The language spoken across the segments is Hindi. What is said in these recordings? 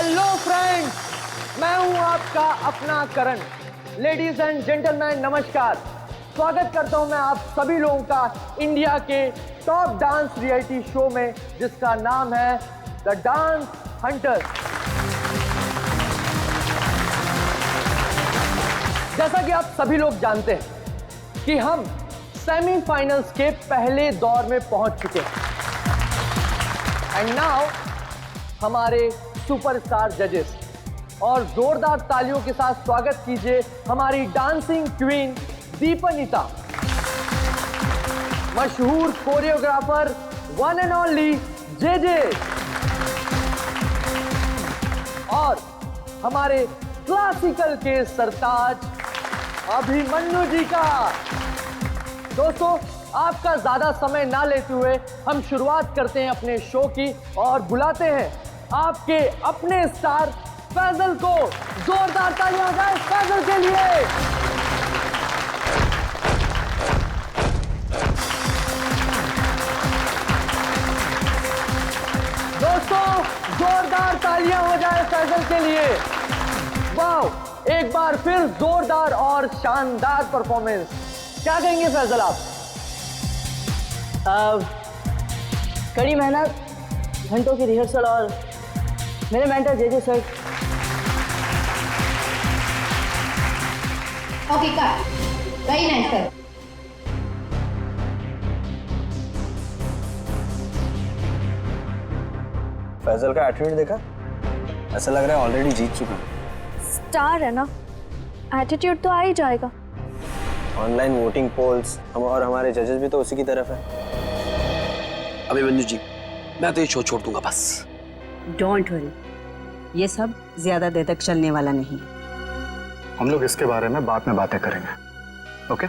हेलो फ्रेंड्स, मैं हूं आपका अपना करण। लेडीज एंड जेंटलमैन नमस्कार। स्वागत करता हूं मैं आप सभी लोगों का इंडिया के टॉप डांस रियलिटी शो में, जिसका नाम है द डांस हंटर। जैसा कि आप सभी लोग जानते हैं कि हम सेमीफाइनल्स के पहले दौर में पहुंच चुके हैं। एंड नाउ हमारे सुपरस्टार जजेस, और जोरदार तालियों के साथ स्वागत कीजिए हमारी डांसिंग क्वीन दीपनिता, मशहूर choreographer one and only JJ, और हमारे क्लासिकल के सरताज अभिमन्यु जी का। दोस्तों, आपका ज्यादा समय ना लेते हुए हम शुरुआत करते हैं अपने शो की और बुलाते हैं आपके अपने स्टार फैजल को। जोरदार तालियां हो जाए फैजल के लिए। दोस्तों, जोरदार तालियां हो जाए फैजल के लिए। वाह, एक बार फिर जोरदार और शानदार परफॉर्मेंस। क्या कहेंगे फैजल आप? कड़ी मेहनत, घंटों की रिहर्सल और मेरे mentor JJ sir. Okay cut, very nice sir. Faisal का एटीट्यूड देखा? ऐसा लग रहा है ऑलरेडी जीत चुका है। स्टार है ना, एटीट्यूड तो आ ही जाएगा। ऑनलाइन वोटिंग पोल्स हम और हमारे जजेस भी तो उसी की तरफ है। अभिमन्यु जी, मैं तो ये शो छोड़ दूंगा बस। डोंट वरी, ये सब ज्यादा देर तक चलने वाला नहीं है। हम लोग इसके बारे में बाद में बातें करेंगे, ओके?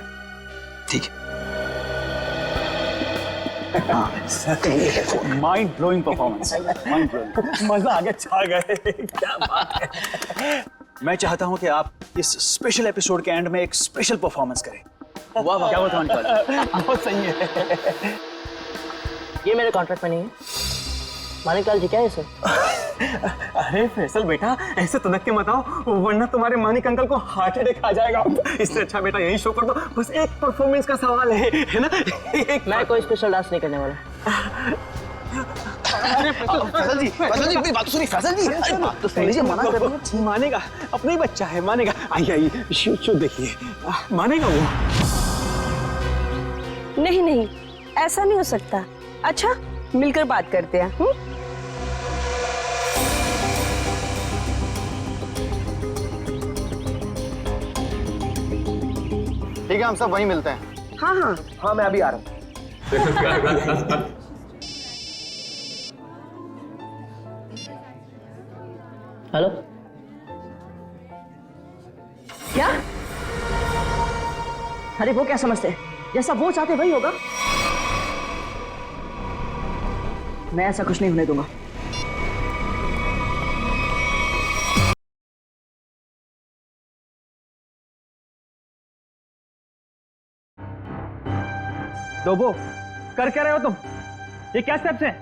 ठीक है। Mind blowing performance, mind blowing, मजा आ गया, छा गए, क्या बात है। मैं चाहता हूं कि आप इस स्पेशल एपिसोड के एंड में एक स्पेशल परफॉर्मेंस करें। वाह वाह, क्या बात, बहुत सही है। ये मेरे कॉन्ट्रैक्ट में नहीं है। मानिकलाल जी क्या है सर? अरे फैसल बेटा, ऐसे तनक के मत आओ, वरना तुम्हारे मानिक अंकल को हार्ट अटैक आ जाएगा। इससे अच्छा बेटा यही शो कर दो, बस एक परफॉर्मेंस का सवाल है ना? मैं कोई स्पेशल डांस नहीं करने वाला। फैजल जी, मेरी बात सुनिए। फैजल जी, अरे बात तो सुन लीजिए, मना कर रही है। मानेगा, अपना ही बच्चा है, मानेगा। आइए आइए, शो देखिए, मानेगा वो। नहीं नहीं, ऐसा नहीं हो सकता। अच्छा, मिलकर बात करते हैं। ठीक है, हम सब वहीं मिलते हैं। हाँ हाँ हाँ, मैं अभी आ रहा हूं। हेलो, क्या? अरे वो क्या समझते हैं, जैसा वो चाहते वही होगा। मैं ऐसा कुछ नहीं होने दूंगा। डोबो, कर क्या रहे हो तुम? ये क्या स्टेप्स हैं?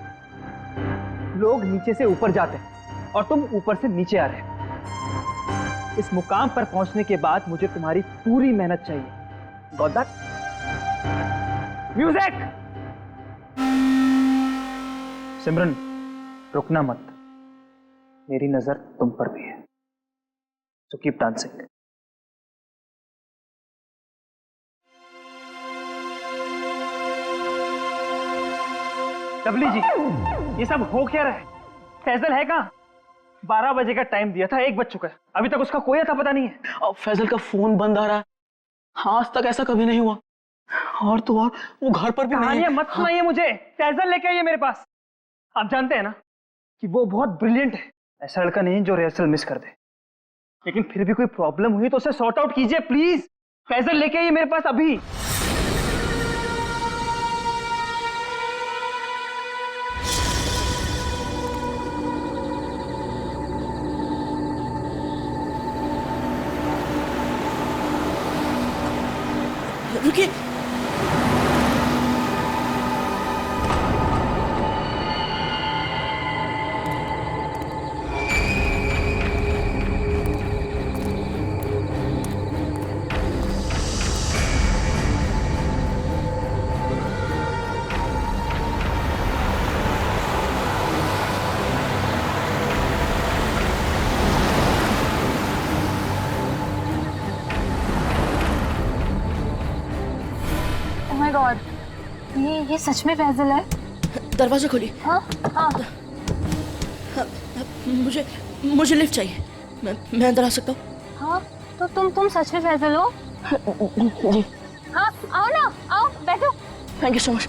लोग नीचे से ऊपर जाते हैं और तुम ऊपर से नीचे आ रहे हो। इस मुकाम पर पहुंचने के बाद मुझे तुम्हारी पूरी मेहनत चाहिए। Got that? म्यूजिक! सिमरन, रुकना मत। मेरी नजर तुम पर भी है, सो कीप डांसिंग। डबली जी, ये सब हो क्या रहा है? फैजल है कहाँ? 12 बजे का टाइम दिया था, 1 बज चुका है, अभी तक उसका कोई अता पता नहीं है। अब फैजल का फोन बंद आ रहा है। हाँ, आज तक ऐसा कभी नहीं हुआ। और तो और वो घर पर भी नहीं कहानियां मत सुनाइए मुझे। फैजल लेके आइए मेरे पास। आप जानते हैं ना कि वो बहुत ब्रिलियंट है। ऐसा लड़का नहीं जो रिहर्सल मिस कर दे, लेकिन फिर भी कोई प्रॉब्लम हुई तो उसे सॉर्ट आउट कीजिए प्लीज। फैजल लेके आइए मेरे पास अभी। रुकिए। ये सच में फैजल है? दरवाजा खोलिए। हाँ हाँ। मुझे लिफ्ट चाहिए। मैं अंदर आ सकता हूँ? हाँ तो तुम सच में फैजल हो? जी। हाँ आओ ना, आओ बैठो। Thank you so much.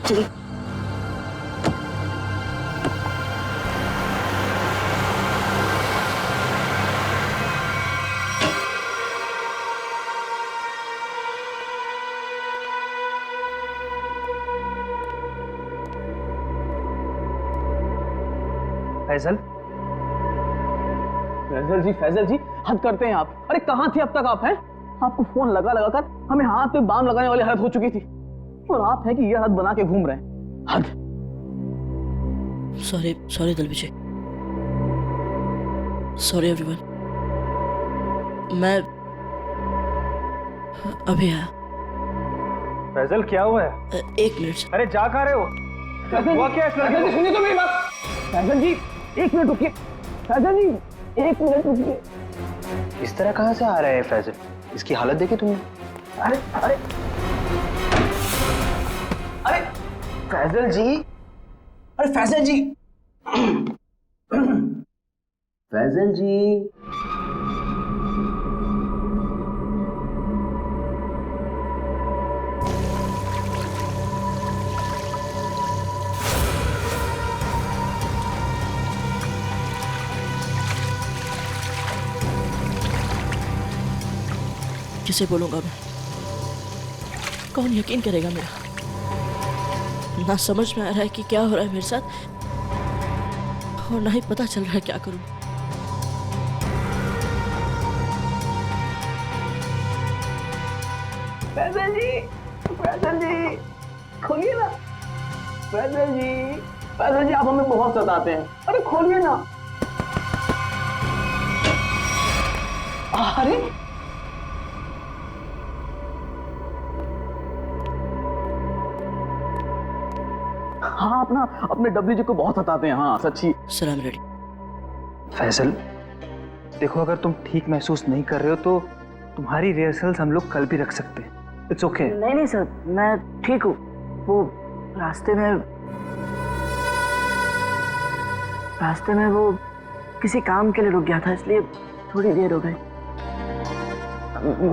चलिए। फैजल फैजल जी हद करते हैं आप। अरे कहाँ थे अब तक आप? हैं आपको फोन लगा लगा कर हमें हाथ पे बाम लगाने वाली हालत हो चुकी थी, और आप हैं कि ये हालत बना के घूम रहे हैं। हद। सॉरी दलविजय। Sorry everyone. मैं अभी आया। फैजल क्या हुआ है? एक मिनट। अरे जा कहाँ रहे हो? हुआ क्या? फैजल जी सुनिए तो मेरी बात। फैजल जी एक मिनट रुकिए। फैजल जी एक मिनट रुकिए। इस तरह कहाँ से आ रहा है फैजल? इसकी हालत देखी तुमने? अरे अरे अरे फैजल जी, अरे फैजल जी, फैजल जी। किसे बोलूंगा मैं? कौन यकीन करेगा मेरा? ना समझ में आ रहा है कि क्या हो रहा है मेरे साथ, और ना ही पता चल रहा है क्या करूं। फैजल जी खोलिए ना। फैजल जी आप हमें बहुत सताते हैं। अरे खोलिए ना। अरे हाँ अपने डब्ल्यू जी को बहुत सताते हैं। हाँ सच्ची। सलाम रेडी। फैजल देखो, अगर तुम ठीक महसूस नहीं कर रहे हो तो तुम्हारी रिहर्सल्स हम लोग कल भी रख सकते हैं। It's okay. नहीं सर, मैं ठीक हूँ। वो रास्ते में वो किसी काम के लिए रुक गया था, इसलिए थोड़ी देर हो गई।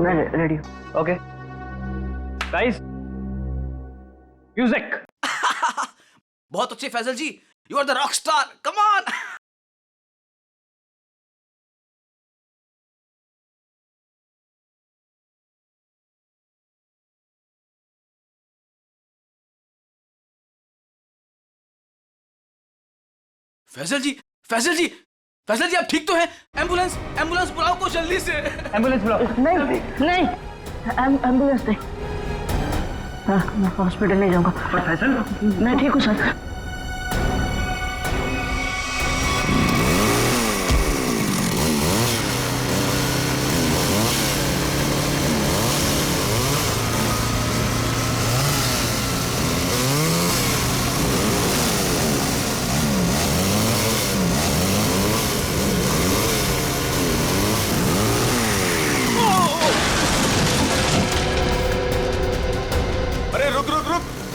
मैं रेडी हूँ। Okay guys, music. बहुत अच्छे Faizal ji, you are the rock star, come on. Faizal ji आप ठीक तो हैं? एम्बुलेंस बुलाओ को जल्दी से। एम्बुलेंस बुलाओ। नहीं एम्बुलेंस नहीं। मैं हॉस्पिटल नहीं जाऊंगा। फैजल मैं ठीक हूँ सर।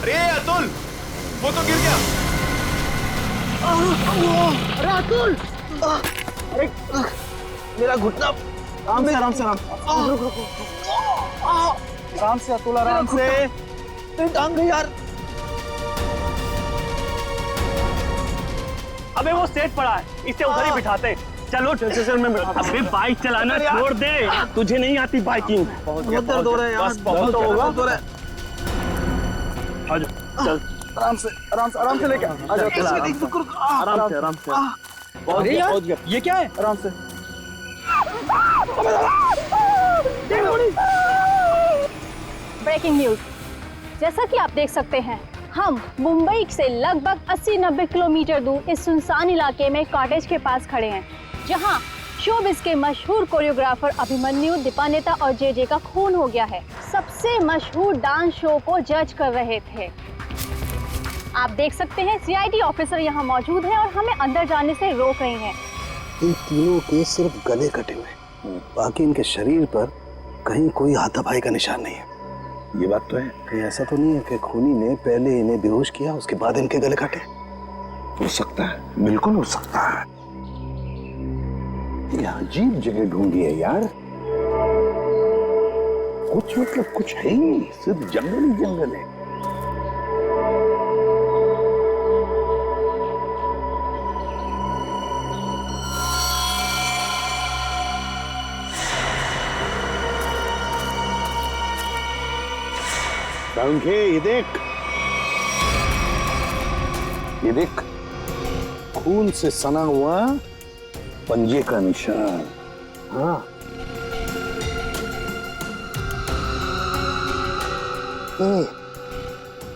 अरे अतुल, वो तो गिर गया। अरे अतुल, अरे मेरा घुटना। आराम से अतुल, आराम से। टांग गई यार। अबे वो सेट पड़ा है, इसे उधर ही बिठाते। चलो स्टेशन में बैठो। अबे बाइक चलाना छोड़ दे, तुझे नहीं आती बाइकिंग। बहुत दर्द हो रहा है यार। बहुत होगा। चल आराम से लेके आ जाओ। आराम से। अरे यार ये क्या है? आराम से। Breaking news. जैसा कि आप देख सकते हैं, हम मुंबई से लगभग 80-90 किलोमीटर दूर इस सुनसान इलाके में कॉटेज के पास खड़े हैं, जहां शोबिस के मशहूर कोरियोग्राफर अभिमन्यु, दीपानेता और जे का खून हो गया है। सबसे मशहूर डांस शो को जज कर रहे थे। आप देख सकते हैं सीआईडी ऑफिसर यहाँ मौजूद हैं और हमें अंदर जाने से रोक रहे हैं। इन तीनों के सिर्फ गले कटे हुए, बाकी इनके शरीर पर कहीं कोई हाथापाई का निशान नहीं है। ये बात तो है। कहीं ऐसा तो नहीं है कि खूनी ने पहले इन्हें बेहोश किया, उसके बाद इनके गले काटे? हो सकता है, बिल्कुल हो सकता है। ये अजीब जगह ढूंढी है यार, कुछ मतलब कुछ है ही नहीं, सिर्फ जंगल ही जंगल है। के ये देख खून से सना हुआ पंजे का निशान। हाँ,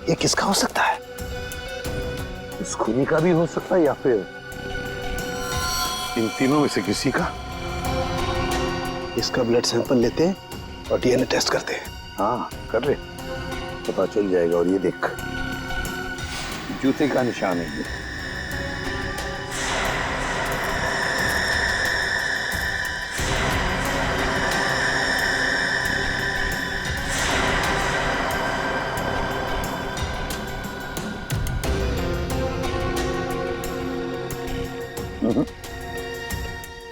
ये किसका हो सकता है? इस खूनी का भी हो सकता है या फिर इन तीनों में से किसी का। इसका ब्लड सैंपल लेते हैं और डीएनए टेस्ट करते हैं। हाँ कर ले, पता चल जाएगा। और ये देख, जूते का निशान है ये।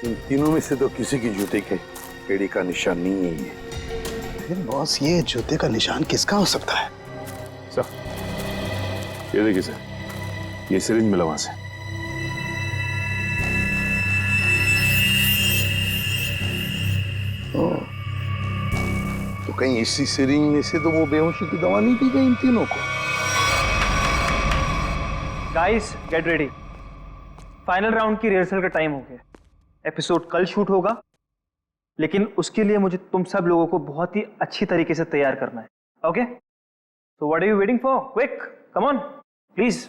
इन तीनों में से तो किसी की जूते के एड़ी का निशान नहीं है ये। फिर बॉस, ये जूते का निशान किसका हो सकता है? सर ये देखिए सर, ये सिरिंज मिला वहां से। तो कहीं इसी सिरिंज में से तो वो बेहोशी की दवा नहीं दी गई इन तीनों को? Guys get ready, final round की रिहर्सल का टाइम हो गया। एपिसोड कल शूट होगा, लेकिन उसके लिए मुझे तुम सब लोगों को बहुत ही अच्छी तरीके से तैयार करना है। Okay, so what are you waiting for? Quick, come on, please.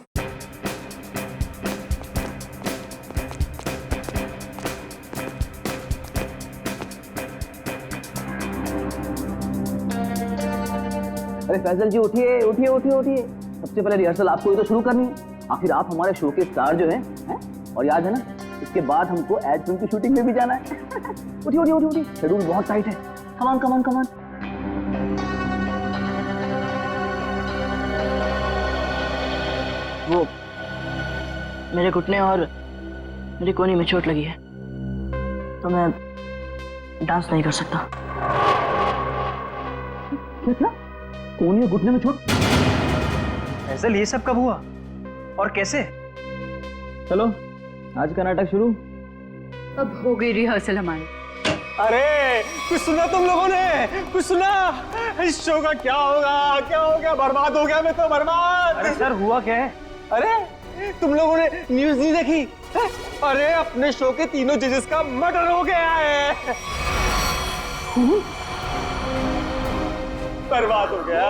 अरे फैजल जी उठिए उठिए उठिए उठिए, सबसे पहले रिहर्सल आपको ही तो शुरू करनी है। आखिर आप हमारे शो के स्टार जो हैं, और याद है ना, इसके बाद हमको एड फिल्म की शूटिंग में भी जाना है। उठिए उठिए उठिए उठिए, शेड्यूल बहुत टाइट है। कमान कमान कमान। वो मेरे घुटने और मेरी कोहनी में चोट लगी है, तो मैं डांस नहीं कर सकता। क्या? कोहनी और घुटने में चोट? फैजल, ये सब कब हुआ और कैसे? चलो आज का नाटक शुरू। अब हो गई रिहर्सल हमारी। अरे कुछ सुना तुम लोगों ने? कुछ सुना? इस शो का क्या होगा? क्या हो गया? बर्बाद हो गया मैं तो, बर्बाद। अरे सर, हुआ क्या है? अरे तुम लोगों ने न्यूज़ नहीं देखी? अरे अपने शो के तीनों जजेस का मर्डर हो गया है। बर्बाद हो गया।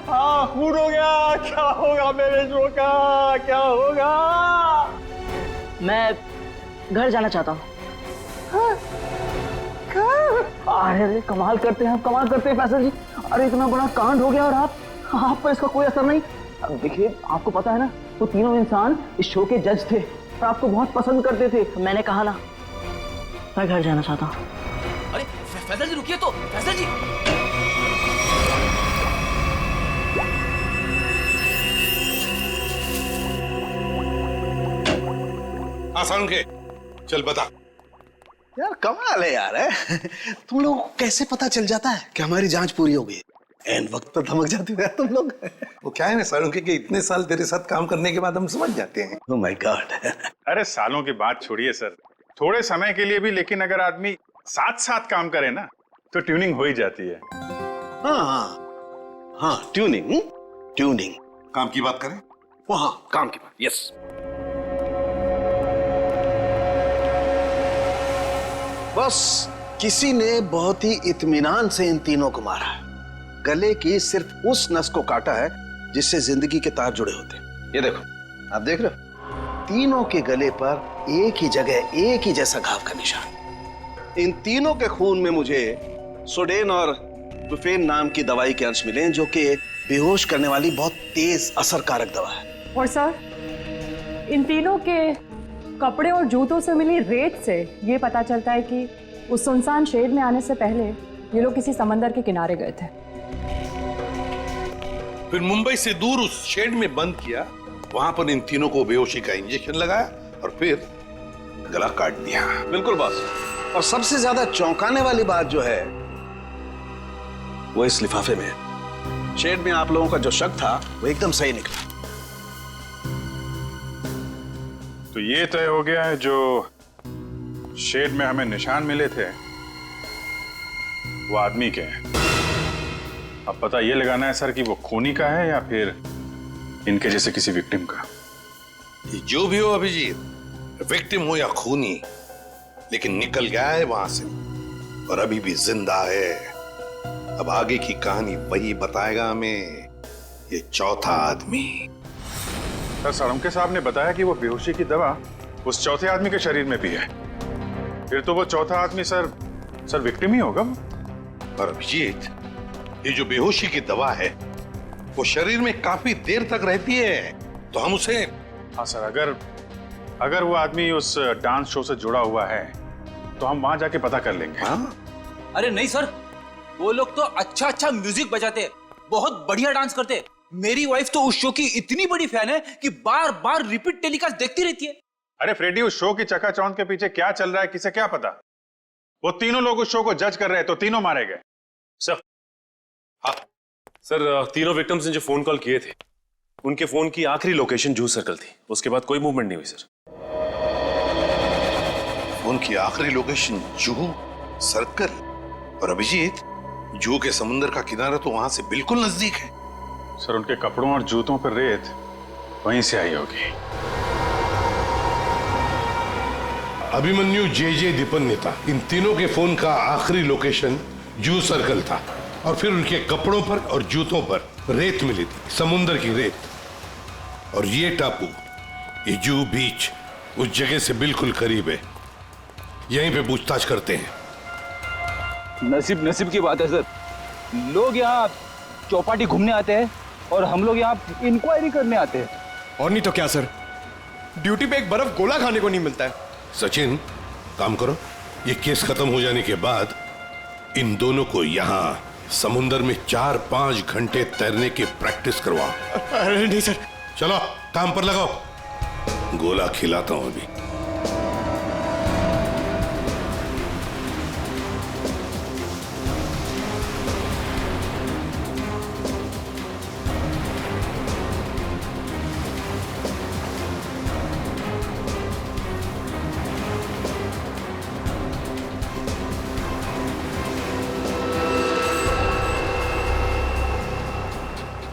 हाँ, खून हो गया। क्या होगा मेरे शो का? क्या होगा? मैं घर जाना चाहता हूँ। अरे कमाल करते हैं आप, कमाल करते हैं फैसल जी। अरे इतना बड़ा कांड हो गया और आप पर इसका कोई असर नहीं। अब देखिए, आपको पता है ना, वो तीनों इंसान इस शो के जज थे और आपको बहुत पसंद करते थे। मैंने कहा ना, मैं घर जाना चाहता हूँ। अरे फैजल जी रुकिए तो, फैजल जी। आसान के चल बता। यार कमाल है यार, है? तुम लोगों को कैसे पता चल जाता है कि हमारी जांच पूरी हो गई? एन वक्त पर धमक जाते हो यार तुम लोग। वो क्या है ना सालुंके कि इतने साल तेरे साथ काम करने के बाद हम समझ जाते हैं। Oh my God. अरे सालों की बात छोड़िए सर, थोड़े समय के लिए भी, लेकिन अगर आदमी साथ साथ काम करे ना तो ट्यूनिंग हो ही जाती है। हाँ ट्यूनिंग। काम की बात करें? वो हाँ, काम की बात। यस। बस किसी ने बहुत ही इत्मीनान से इन तीनों को मारा है। गले की सिर्फ उस नस को काटा है जिससे जिंदगी के तार जुड़े होते हैं। ये देखो, आप देख रहे हो, तीनों के गले पर एक ही जगह एक ही जैसा घाव का निशान। इन तीनों के खून में मुझे सोडेन और बुफेन नाम की दवाई के अंश मिले, जो कि बेहोश करने वाली बहुत तेज असरकारक दवा है। और सर, इन तीनों के कपड़े और जूतों से मिली रेत से ये पता चलता है कि उस सुनसान शेड में आने से पहले ये लोग किसी समंदर के किनारे गए थे। फिर मुंबई से दूर उस शेड में बंद किया, वहां पर इन तीनों को बेहोशी का इंजेक्शन लगाया और फिर गला काट दिया। बिल्कुल बॉस। और सबसे ज्यादा चौंकाने वाली बात जो है वो इस लिफाफे में है। शेड में आप लोगों का जो शक था वो एकदम सही निकला। तो ये तय हो गया है जो शेड में हमें निशान मिले थे वो आदमी के हैं। अब पता ये लगाना है सर कि वो खूनी का है या फिर इनके जैसे किसी विक्टिम का। जो भी हो अभिजीत, विक्टिम हो या खूनी, लेकिन निकल गया है वहां से और अभी भी जिंदा है। अब आगे की कहानी वही बताएगा हमें, ये चौथा आदमी। सर साळुंखे साहब ने बताया कि वो बेहोशी की दवा उस चौथे आदमी के शरीर में भी है। फिर तो वो चौथा आदमी सर विक्टिम ही होगा। और अभिजीत, ये जो बेहोशी की दवा है वो शरीर में काफी देर तक रहती है, तो हम उसे। हाँ सर, अगर वो आदमी उस डांस शो से जुड़ा हुआ है तो हम वहां जाके पता कर लेंगे। हाँ? अरे नहीं सर, वो लोग तो अच्छा म्यूजिक बजाते, बहुत बढ़िया डांस करते। मेरी वाइफ तो उस शो की इतनी बड़ी फैन है कि बार बार रिपीट टेलीकास्ट देखती रहती है। अरे फ्रेडी, उस शो की चकाचौंध के पीछे क्या चल रहा है किसे क्या पता। वो तीनों लोग उस शो को जज कर रहे हैं तो तीनों मारे गए। सर, हाँ सर, तीनों विक्टिम्स ने जो फोन कॉल किए थे उनके फोन की आखिरी लोकेशन जूह सर्कल थी। उसके बाद कोई मूवमेंट नहीं हुई सर। फोन की आखिरी लोकेशन जूह सर्कल? और अभिजीत, जूह के समुद्र का किनारा तो वहां से बिल्कुल नजदीक है। सर उनके कपड़ों और जूतों पर रेत वहीं से आई होगी। अभिमन्यु जे दीपन्नेता, इन तीनों के फोन का आखिरी लोकेशन जूह सर्कल था और फिर उनके कपड़ों पर और जूतों पर रेत मिली थी, समुद्र की रेत। और ये टापू, ये जूह बीच उस जगह से बिल्कुल करीब है। यहीं पे पूछताछ करते हैं। नसीब की बात है सर, लोग यहाँ चौपाटी घूमने आते हैं और हम लोग यहाँ इंक्वायरी करने आते हैं। और नहीं तो क्या सर, ड्यूटी पे एक बर्फ गोला खाने को नहीं मिलता है। सचिन, काम करो, ये केस खत्म हो जाने के बाद इन दोनों को यहाँ समुंदर में 4-5 घंटे तैरने की प्रैक्टिस करवाओ। अरे नहीं सर। चलो काम पर लगाओ, गोला खिलाता हूं अभी।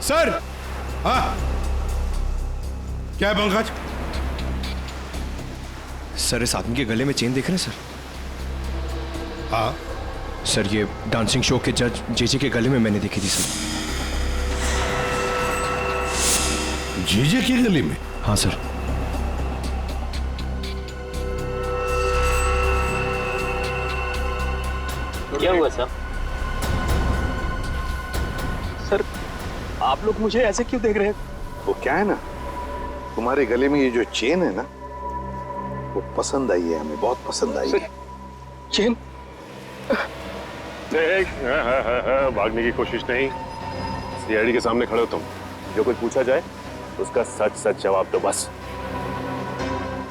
सर। हाँ, क्या है पंकज? सर, इस आदमी के गले में चेन देख रहे हैं सर? हाँ सर, ये डांसिंग शो के जज जेजे के गले में मैंने देखी थी सर। जेजे के गले में? हाँ सर। क्या हुआ सर? सर, आप लोग मुझे ऐसे क्यों देख रहे हैं? वो क्या है ना, तुम्हारे गले में ये जो चेन है ना, वो पसंद आई है हमें, बहुत पसंद आई है। चेन? भागने की कोशिश नहीं, सीआईडी के सामने खड़े हो तुम। जो कुछ पूछा जाए उसका सच सच जवाब दो बस।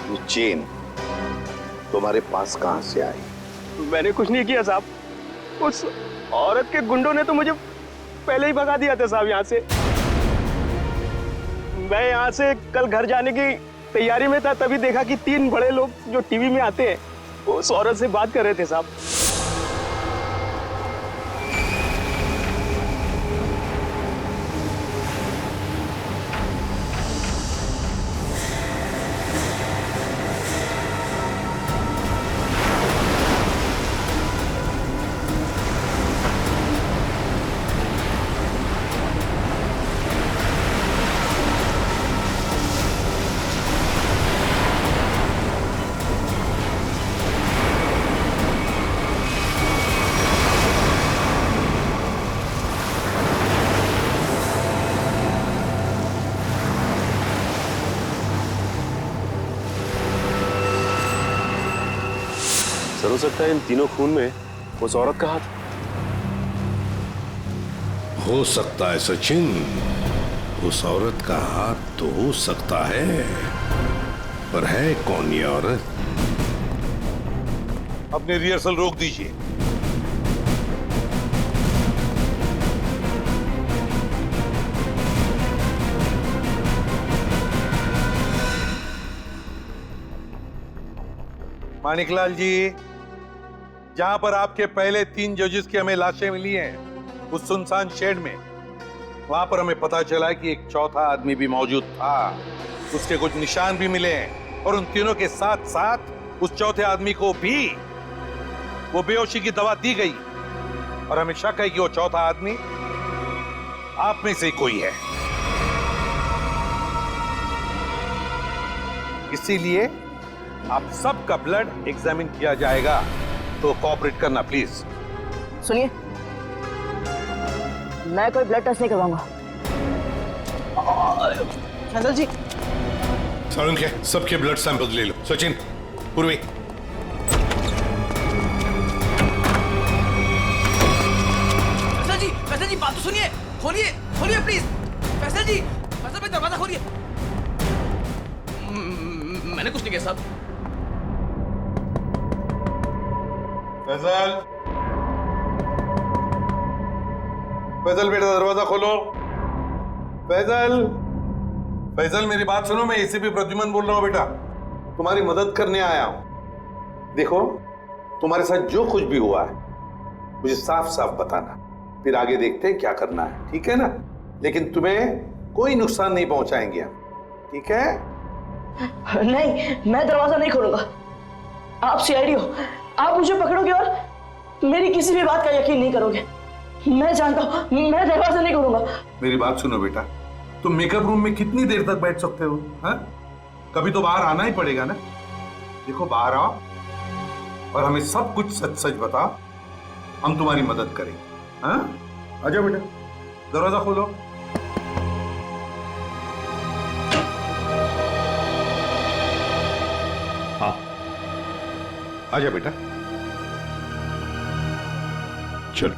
ये चेन तुम्हारे पास कहां से आई? मैंने कुछ नहीं किया साहब, उस औरत के गुंडों ने तो मुझे पहले ही भगा दिया था साहब यहाँ से। मैं यहाँ से कल घर जाने की तैयारी में था, तभी देखा कि 3 बड़े लोग जो टीवी में आते हैं वो उस औरत से बात कर रहे थे साहब। हो सकता है इन तीनों खून में उस औरत का हाथ। हो सकता है सचिन, उस औरत का हाथ तो हो सकता है, पर है कौन ये औरत? अपनी रिहर्सल रोक दीजिए। मानिकलाल जी, जहां पर आपके पहले 3 जजेस की हमें लाशें मिली हैं, उस सुनसान शेड में, वहां पर हमें पता चला कि एक चौथा आदमी भी मौजूद था। उसके कुछ निशान भी मिले हैं और उन तीनों के साथ साथ उस चौथे आदमी को भी वो बेहोशी की दवा दी गई और हमें शक है कि वो चौथा आदमी आप में से कोई है। इसीलिए आप सबका ब्लड एग्जामिन किया जाएगा, तो कोऑपरेट करना प्लीज। सुनिए, मैं कोई ब्लड टेस्ट नहीं करवाऊंगा। फैजल जी, सारुण के सबके ब्लड सैंपल ले लो। सचिन, पूर्वी। फैसल जी बात तो सुनिए, खोलिए खोलिए प्लीज। फैसल जी, फैसल भाई दरवाजा खोलिए। मैंने कुछ नहीं किया साहब। फैजल, फैजल बेटा दरवाजा खोलो। फैजल, फैजल मेरी बात सुनो, मैं एसीपी प्रद्युमन बोल रहा हूं बेटा, तुम्हारी मदद करने आया हूं। देखो, तुम्हारे साथ जो कुछ भी हुआ है मुझे साफ साफ बताना, फिर आगे देखते हैं क्या करना है, ठीक है ना? लेकिन तुम्हें कोई नुकसान नहीं पहुंचाएंगे हम, ठीक है? नहीं, मैं दरवाजा नहीं खोलूंगा। आप सीआईडी हो, आप मुझे पकड़ोगे और मेरी किसी भी बात का यकीन नहीं करोगे। मैं जानता हूं, मैं दरवाजा नहीं खोलूंगा। मेरी बात सुनो बेटा, तुम मेकअप रूम में कितनी देर तक बैठ सकते हो? हाँ? कभी तो बाहर आना ही पड़ेगा ना। देखो, बाहर आओ और हमें सब कुछ सच सच बताओ, हम तुम्हारी मदद करेंगे। हाँ? आजा बेटा, दरवाजा खोलो। हाँ, आजा बेटा, चलो।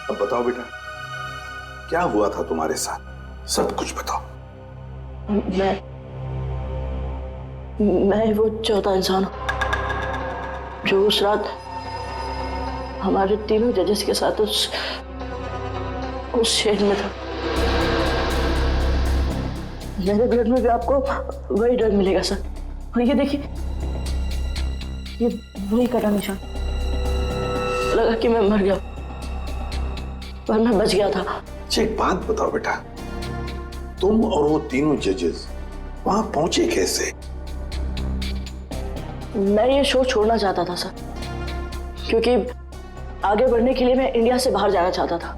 अब बताओ बेटा, क्या हुआ था तुम्हारे साथ? सब कुछ बताओ। मैं वो चौथा इंसान हूं जो उस रात हमारे तीनों जजेस के साथ उस शेड में था। मेरे ब्लड में भी आपको वही ड्रग मिलेगा सर। और ये देखिए, ये वही कटा निशान। लगा कि मैं मर गया, पर मैं बच गया था। अच्छा, एक बात बताओ बेटा, तुम और वो तीनों जजेस वहां पहुंचे कैसे? मैं ये शो छोड़ना चाहता था सर, क्योंकि आगे बढ़ने के लिए मैं इंडिया से बाहर जाना चाहता था,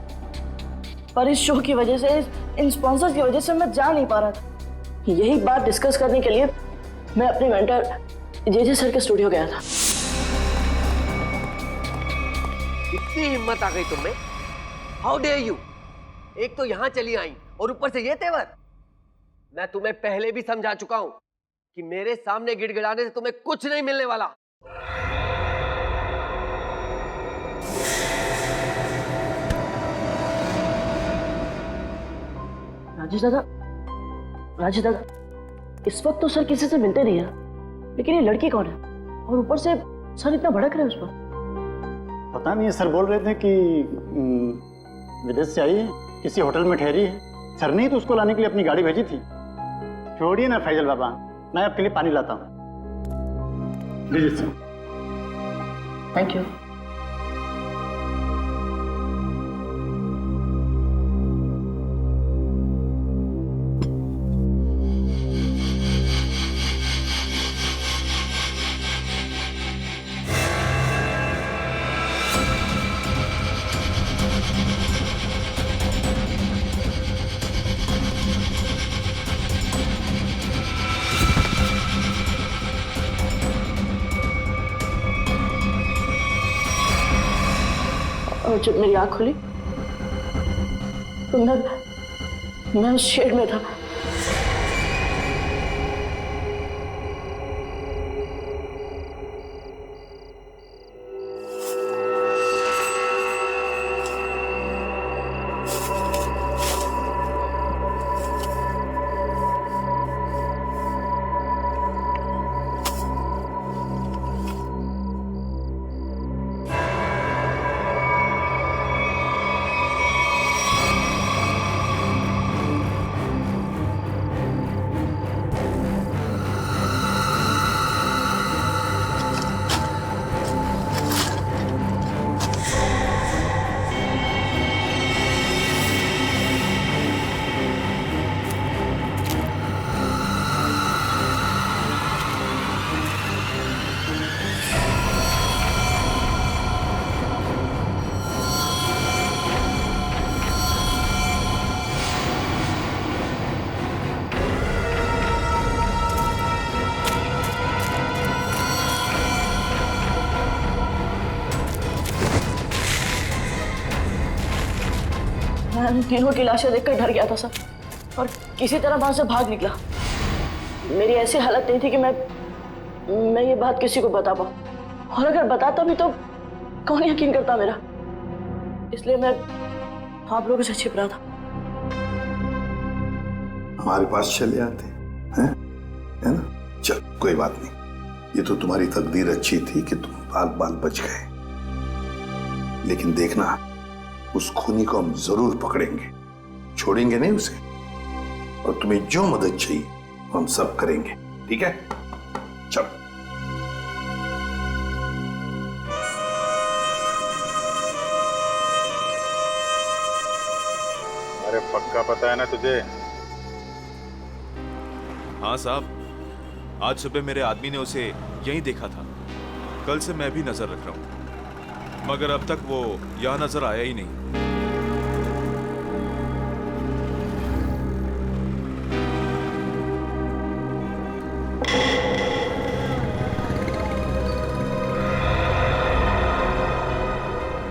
पर इस शो की वजह से, इन स्पॉन्सर्स की वजह से मैं जा नहीं पा रहा था। यही बात डिस्कस करने के लिए मैं अपने मेंटर जेजे सर के स्टूडियो गया था। इतनी हिम्मत आ गई तुममें? How dare you! एक तो यहां चली आई और ऊपर से ये तेवर। मैं तुम्हें पहले भी समझा चुका हूं कि मेरे सामने गिड़गिड़ाने से तुम्हें कुछ नहीं मिलने वाला। राजेश दादा, इस वक्त तो सर किसी से मिलते नहीं है, लेकिन ये लड़की कौन है? और ऊपर से सर इतना भड़क रहे हैं उस पर। पता नहीं, सर बोल रहे थे कि विदेश से आई है, किसी होटल में ठहरी है। सर ने ही तो उसको लाने के लिए अपनी गाड़ी भेजी थी। छोड़िए ना फैजल बाबा, मैं आपके लिए पानी लाता हूँ। लीजिए सर। Thank you. और जब मेरी आंख खुली तो मैं उस शेड में था। मैं उन तीनों की लाशें देखकर डर गया था सर, और किसी तरह वहां से भाग निकला। मेरी ऐसी हालत नहीं थी कि मैं ये बात किसी को बता पाऊं, और अगर बताता भी तो कौन यकीन करता मेरा। इसलिए मैं आप लोगों से छिप रहा था। हमारे पास चले आते हैं, है ना? चल कोई बात नहीं, ये तो तुम्हारी तकदीर अच्छी थी कि तुम बाल बाल बच गए। लेकिन देखना, उस खूनी को हम जरूर पकड़ेंगे, छोड़ेंगे नहीं उसे। और तुम्हें जो मदद चाहिए हम सब करेंगे, ठीक है? चलो। अरे पक्का पता है ना तुझे? हाँ साहब, आज सुबह मेरे आदमी ने उसे यहीं देखा था। कल से मैं भी नजर रख रहा हूं, मगर अब तक वो यहां नजर आया ही नहीं।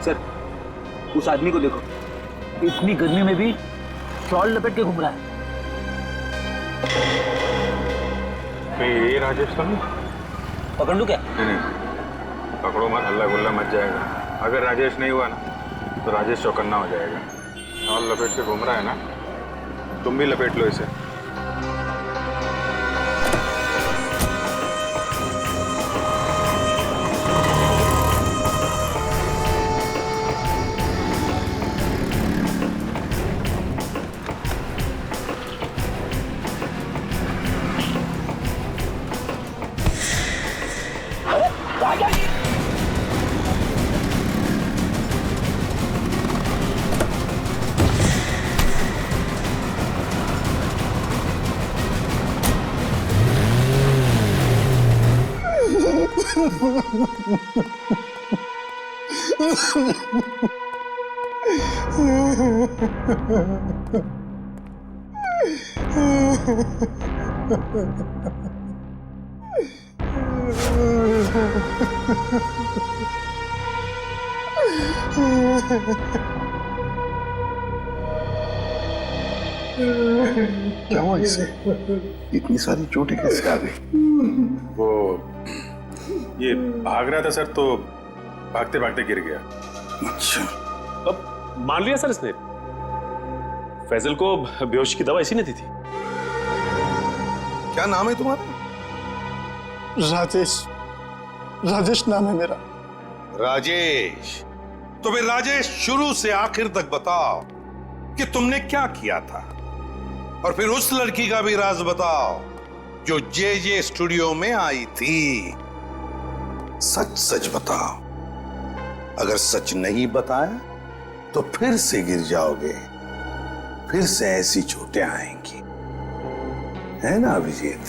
सर, उस आदमी को देखो, इतनी गर्मी में भी शॉल लपेट के घूम रहा है। ये राजेश तो नहीं? पकड़ लूं क्या? नहीं, पकड़ो मत, हल्ला गुल्ला मच जाएगा। अगर राजेश नहीं हुआ ना तो राजेश चौकन्ना हो जाएगा। शॉल लपेट के घूम रहा है ना, तुम भी लपेट लो इसे। क्या हुआ इसे? इतनी सारी चोटें कैसे आ गई? वो ये भाग रहा था सर, तो भागते भागते गिर गया। अच्छा, अब मान लिया सर इसने। फैजल को बेहोशी की दवा इसी ने दी थी। क्या नाम है तुम्हारा? राजेश। राजेश नाम है मेरा। राजेश? तो फिर राजेश, शुरू से आखिर तक बताओ कि तुमने क्या किया था, और फिर उस लड़की का भी राज बताओ जो जे स्टूडियो में आई थी। सच सच बताओ। अगर सच नहीं बताया तो फिर से गिर जाओगे, फिर से ऐसी चोटें आएंगी, है ना अभिजीत?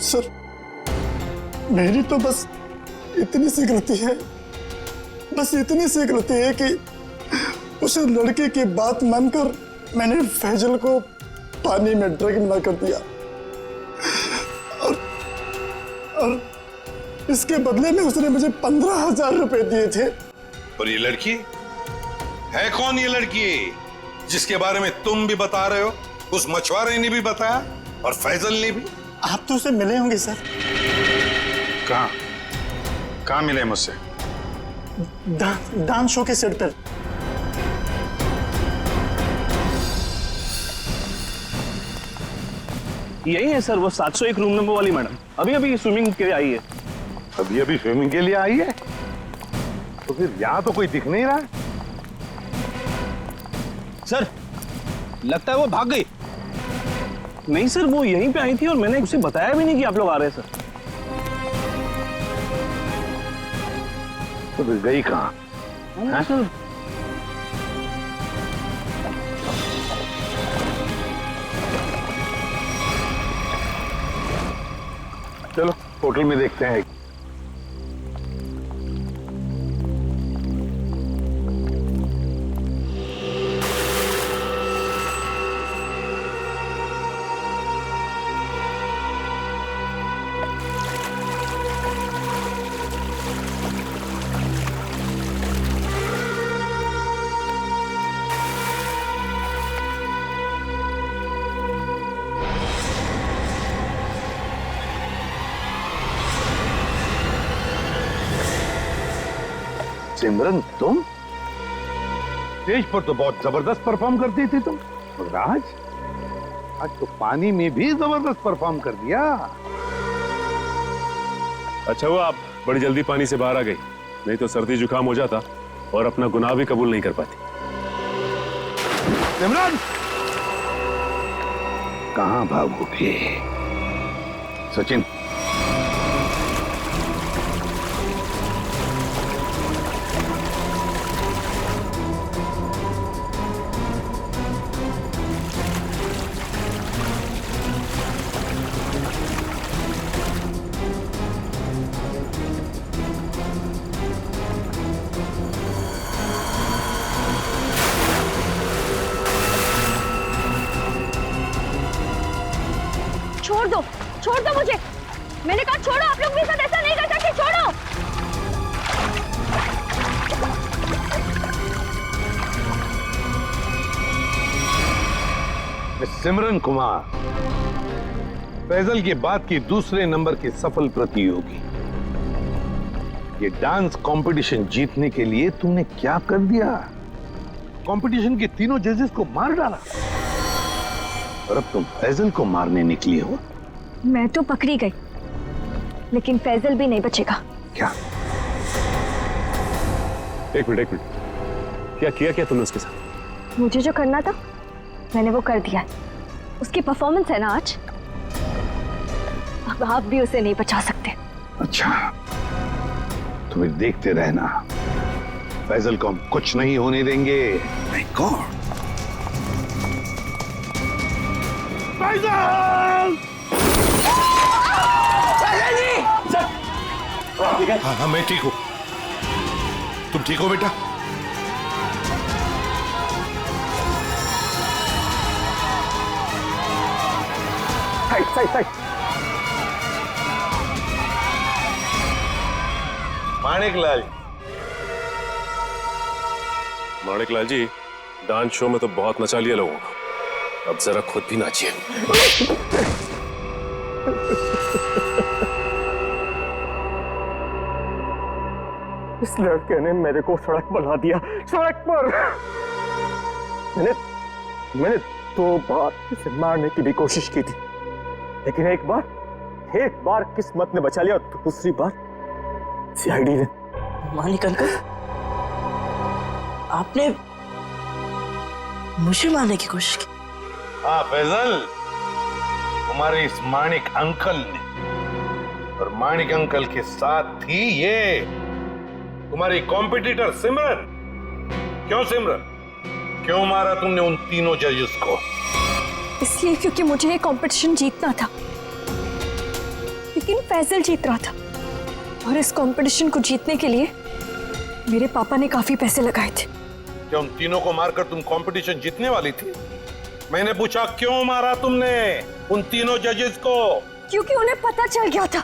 सर, मेरी तो बस इतनी सी गलती है, बस इतनी सी गलती है कि उस लड़के की बात मानकर मैंने फैजल को पानी में ड्रग मिला कर दिया, और इसके बदले में उसने मुझे 15,000 रुपए दिए थे। और ये लड़की है कौन? ये लड़की जिसके बारे में तुम भी बता रहे हो, उस मछुआरे ने भी बताया और फैजल ने भी। आप तो उसे मिले होंगे सर। कहाँ मिले मुझसे? डांस शो के सेट पर। यही है सर, वो 701 रूम नंबर वाली मैडम। अभी अभी स्विमिंग के लिए आई है। अभी अभी स्विमिंग के लिए आई है? तो फिर यहाँ तो कोई दिख नहीं रहा है। सर, लगता है वो भाग गई। नहीं सर, वो यहीं पे आई थी और मैंने उसे बताया भी नहीं कि आप लोग आ रहे हैं सर। तो फिर गई कहाँ? सर, चलो होटल में देखते हैं। सिमरन तुम स्टेज पर तो बहुत जबरदस्त परफॉर्म करती थी तुम, मगर आज तो पानी में भी जबरदस्त परफॉर्म कर दिया। अच्छा हुआ आप बड़ी जल्दी पानी से बाहर आ गई, नहीं तो सर्दी जुकाम हो जाता और अपना गुनाह भी कबूल नहीं कर पाती। सिमरन कहां भागोगे? सचिन छोड़ दो मुझे, मैंने कहा छोड़ो। आप लोग मेरे साथ ऐसा नहीं कर सकते, छोड़ो। सिमरन कुमार, फैजल के बाद की दूसरे नंबर की सफल प्रतियोगी। ये डांस कंपटीशन जीतने के लिए तुमने क्या कर दिया? कंपटीशन के तीनों जजेस को मार डाला और अब तुम फैजल को मारने निकली हो। मैं तो पकड़ी गई, लेकिन फैजल भी नहीं बचेगा। क्या? एक मिनट, क्या किया तुमने उसके साथ? मुझे जो करना था मैंने वो कर दिया। उसकी परफॉर्मेंस है ना आज, अब आप भी उसे नहीं बचा सकते। अच्छा, तुम्हें देखते रहना, फैजल को हम कुछ नहीं होने देंगे। My god, Faisal! हाँ, मैं ठीक हूँ। तुम ठीक हो बेटा? Side. Maniklal ji, dance show में तो बहुत नचा लिया लोगों को, अब जरा खुद भी नाचिए। इस लड़के ने मेरे को सड़क पर ला दिया, सड़क पर। मैंने 2 बार इसे मारने की भी कोशिश की थी, लेकिन एक बार किस्मत ने बचा लिया और दूसरी बार सीआईडी ने। मानिक अंकल, आपने मुझे मारने की कोशिश की? हाँ फैजल, तुम्हारे इस माणिक अंकल ने, और माणिक अंकल के साथ थी ये तुम्हारी कॉम्पिटिटर सिमरन। क्यों सिमरन, क्यों मारा तुमने उन तीनों जजेस को? इसलिए क्योंकि मुझे ये कंपटीशन जीतना था, लेकिन फैजल जीत रहा था, और इस कंपटीशन को जीतने के लिए मेरे पापा ने काफी पैसे लगाए थे। क्या उन तीनों को मारकर तुम कंपटीशन जीतने वाली थी? मैंने पूछा क्यों मारा तुमने उन तीनों जजेस को? क्योंकि उन्हें पता चल गया था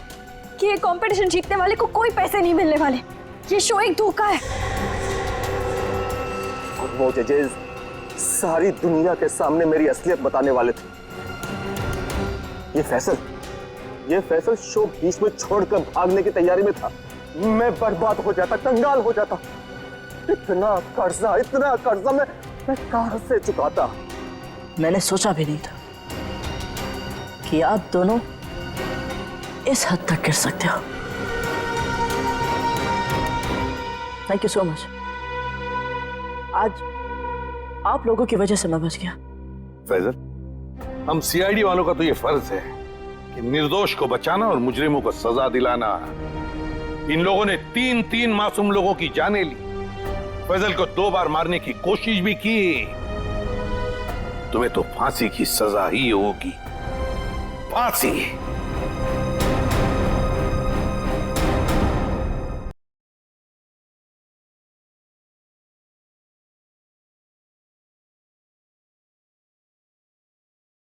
कि ये कंपटीशन जीतने वाले को कोई पैसे नहीं मिलने वाले, ये शो एक धोखा है। और वो जजेस सारी दुनिया के सामने मेरी असलियत बताने वाले थे। ये फैसल शो बीच में छोड़कर भागने की तैयारी में था। मैं बर्बाद हो जाता, कंगाल हो जाता। इतना कर्जा मैं कहां से चुकाता? मैंने सोचा भी नहीं था कि आप दोनों इस हद तक गिर सकते हो। Thank you so much. आज आप लोगों की वजह से मैं बच गया। फैजल, हम सीआईडी वालों का तो ये फर्ज है कि निर्दोष को बचाना और मुजरिमों को सजा दिलाना। इन लोगों ने 3 मासूम लोगों की जानें ली, फैजल को 2 बार मारने की कोशिश भी की। तुम्हें तो फांसी की सजा ही होगी, फांसी।